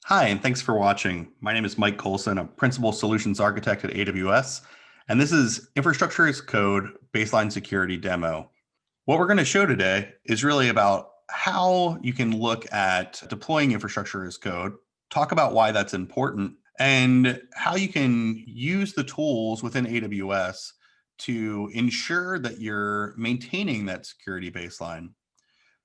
Hi, and thanks for watching. My name is Mike Colson, a Principal Solutions Architect at AWS, and this is Infrastructure as Code Baseline Security Demo. What we're going to show today is really about how you can look at deploying infrastructure as code, talk about why that's important, and how you can use the tools within AWS to ensure that you're maintaining that security baseline.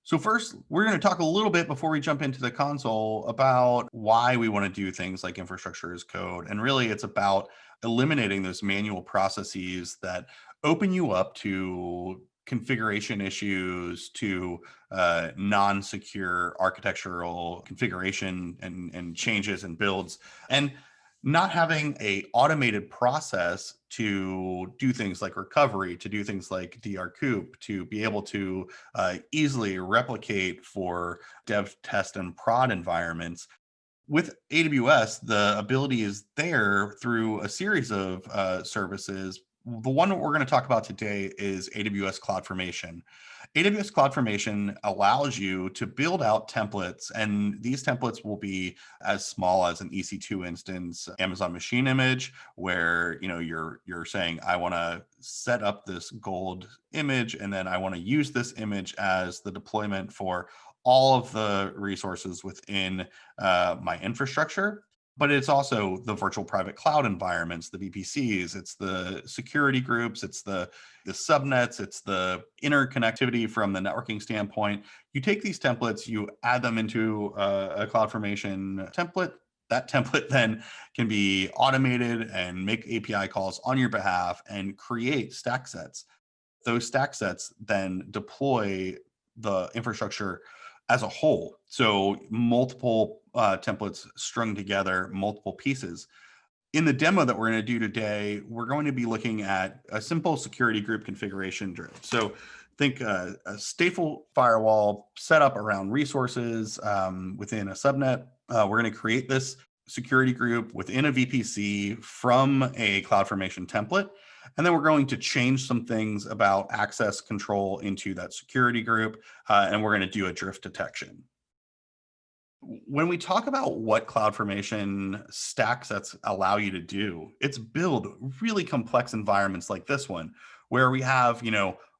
So first, we're going to talk a little bit before we jump into the console about why we want to do things like infrastructure as code. And really, it's about eliminating those manual processes that open you up to configuration issues, to non-secure architectural configuration and changes and builds. And not having a automated process to do things like recovery, to do things like drcoup, to be able to easily replicate for dev, test, and prod environments. With AWS, the ability is there through a series of services. The one that we're going to talk about today is AWS Cloud Formation. AWS Cloud Formation allows you to build out templates, and these templates will be as small as an EC2 instance, Amazon machine image, where you're saying, I want to set up this gold image, and then I want to use this image as the deployment for all of the resources within my infrastructure. But it's also the virtual private cloud environments, the VPCs, it's the security groups, it's the subnets, it's the interconnectivity from the networking standpoint. You take these templates, you add them into a CloudFormation template. That template then can be automated and make API calls on your behalf and create stack sets. Those stack sets then deploy the infrastructure as a whole. So multiple templates strung together, multiple pieces. In the demo that we're going to do today, we're going to be looking at a simple security group configuration drill. So think a stateful firewall set up around resources within a subnet. We're going to create this security group within a VPC from a CloudFormation template. And then we're going to change some things about access control into that security group, and we're going to do a drift detection. When we talk about what CloudFormation stack sets allow you to do, it's build really complex environments like this one, where we have,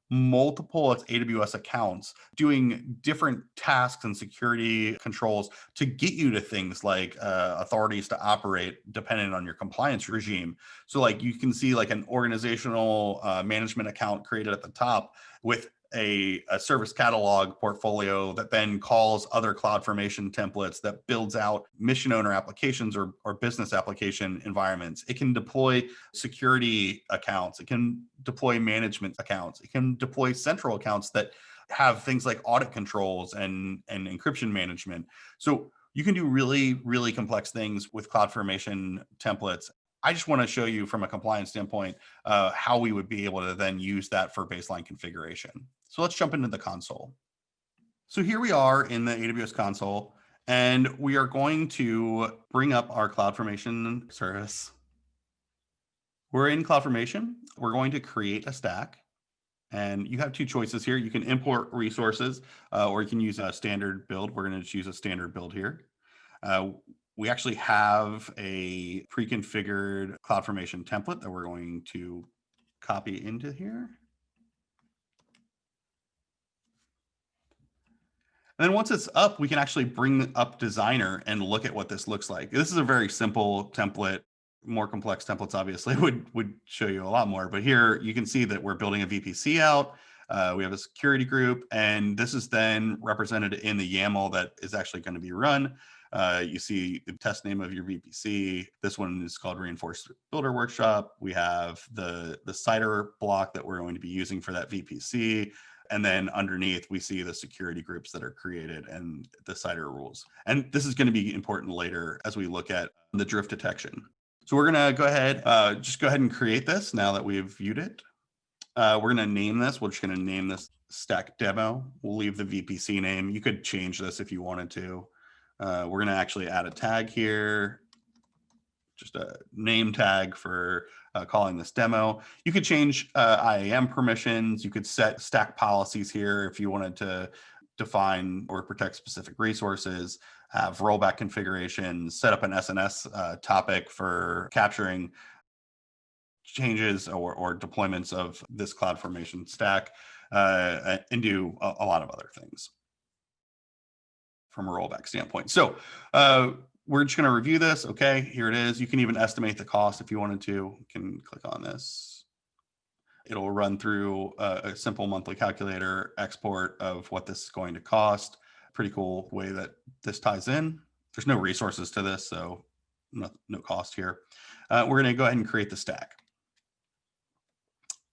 multiple AWS accounts doing different tasks and security controls to get you to things like authorities to operate dependent on your compliance regime. So like you can see like an organizational management account created at the top with a service catalog portfolio that then calls other CloudFormation templates, that builds out mission owner applications or business application environments. It can deploy security accounts. It can deploy management accounts. It can deploy central accounts that have things like audit controls and encryption management. So you can do really, really complex things with CloudFormation templates. I just want to show you from a compliance standpoint how we would be able to then use that for baseline configuration. So let's jump into the console. So here we are in the AWS console, and we are going to bring up our CloudFormation service. We're in CloudFormation. We're going to create a stack. And you have two choices here. You can import resources, or you can use a standard build. We're going to choose a standard build here. We actually have a pre-configured CloudFormation template that we're going to copy into here. And then once it's up, we can actually bring up Designer and look at what this looks like. This is a very simple template. More complex templates obviously would show you a lot more, but here you can see that we're building a VPC out. We have a security group, and this is then represented in the YAML that is actually going to be run. You see the test name of your VPC. This one is called Reinforced Builder Workshop. We have the CIDR block that we're going to be using for that VPC. And then underneath, we see the security groups that are created and the CIDR rules. And this is going to be important later as we look at the drift detection. So we're going to go ahead, just go ahead and create this now that we've viewed it. We're going to name this. We're just going to name this stack demo. We'll leave the VPC name. You could change this if you wanted to. We're going to actually add a tag here, just a name tag for calling this demo. You could change IAM permissions. You could set stack policies here if you wanted to define or protect specific resources. have rollback configurations, set up an SNS topic for capturing changes or deployments of this cloud formation stack, and do a lot of other things from a rollback standpoint. So we're just going to review this. Okay, here it is. You can even estimate the cost if you wanted to. You can click on this. It'll run through a simple monthly calculator export of what this is going to cost. Pretty cool way that this ties in. There's no resources to this, so no cost here. We're going to go ahead and create the stack.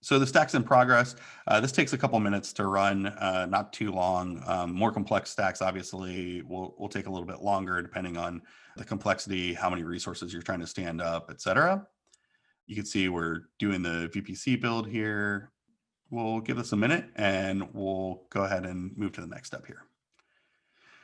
So the stack's in progress. This takes a couple minutes to run, not too long. More complex stacks obviously will take a little bit longer depending on the complexity, how many resources you're trying to stand up, et cetera. You can see we're doing the VPC build here. We'll give this a minute and we'll go ahead and move to the next step here.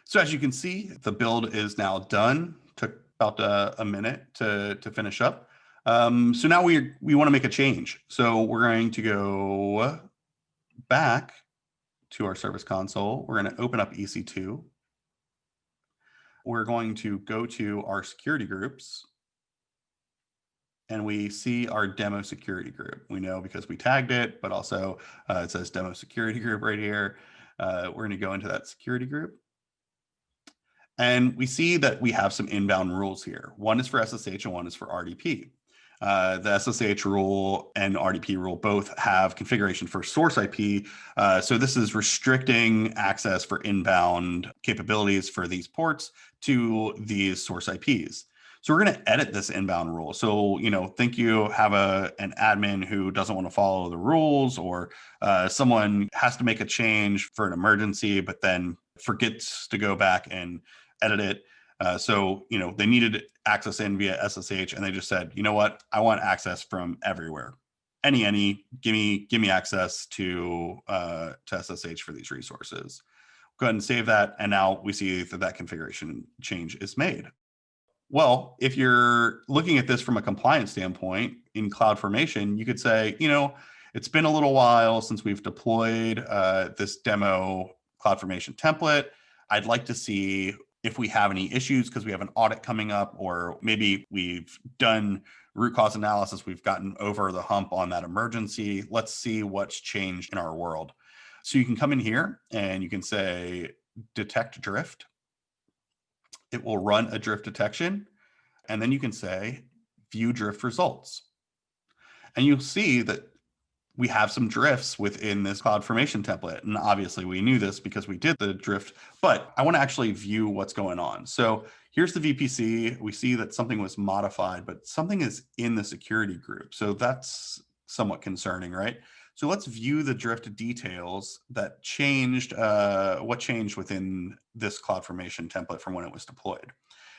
So as you can see, the build is now done. Took about a minute to finish up. So now we want to make a change. So we're going to go back to our service console. We're going to open up EC2. We're going to go to our security groups. And we see our demo security group. We know because we tagged it, but also it says demo security group right here. We're going to go into that security group. And we see that we have some inbound rules here. One is for SSH and one is for RDP. The SSH rule and RDP rule both have configuration for source IP. So this is restricting access for inbound capabilities for these ports to these source IPs. So we're going to edit this inbound rule. So, think you have an admin who doesn't want to follow the rules, or someone has to make a change for an emergency, but then forgets to go back and edit it. So they needed access in via SSH, and they just said, you know what, I want access from everywhere. Any, give me access to SSH for these resources. Go ahead and save that, and now we see that configuration change is made. Well, if you're looking at this from a compliance standpoint in Cloud Formation, you could say, it's been a little while since we've deployed this demo Cloud Formation template. I'd like to see if we have any issues because we have an audit coming up, or maybe we've done root cause analysis. We've gotten over the hump on that emergency. Let's see what's changed in our world. So you can come in here and you can say detect drift. It will run a drift detection, and then you can say view drift results. And you'll see that we have some drifts within this Cloud Formation template. And obviously we knew this because we did the drift, but I want to actually view what's going on. So here's the VPC. We see that something was modified, but something is in the security group. So that's somewhat concerning, right? So let's view the drift details that changed, what changed within this Cloud Formation template from when it was deployed.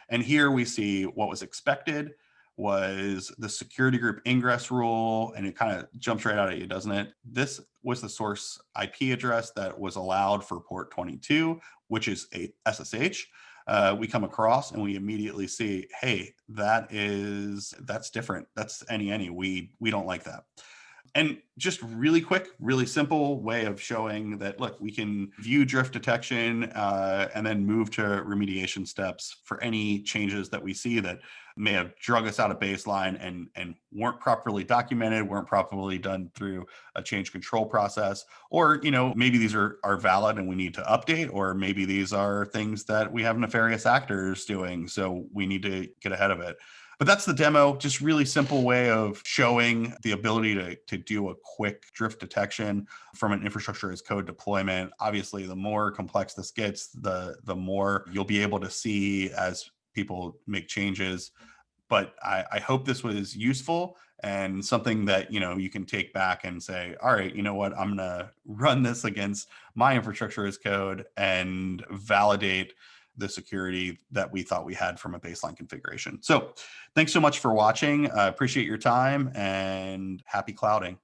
And here we see what was expected was the security group ingress rule, and it kind of jumps right out at you, doesn't it? This was the source IP address that was allowed for port 22, which is a SSH. We come across and we immediately see, hey, that's different. That's any. We don't like that. And just really quick, really simple way of showing that, look, we can view drift detection and then move to remediation steps for any changes that we see that may have drug us out of baseline and weren't properly documented, weren't properly done through a change control process, or maybe these are valid and we need to update, or maybe these are things that we have nefarious actors doing, so we need to get ahead of it. But that's the demo, just really simple way of showing the ability to do a quick drift detection from an infrastructure as code deployment. Obviously, the more complex this gets, the more you'll be able to see as people make changes. But I hope this was useful and something that you can take back and say, all right, you know what, I'm gonna run this against my infrastructure as code and validate the security that we thought we had from a baseline configuration. So thanks so much for watching. I appreciate your time and happy clouding.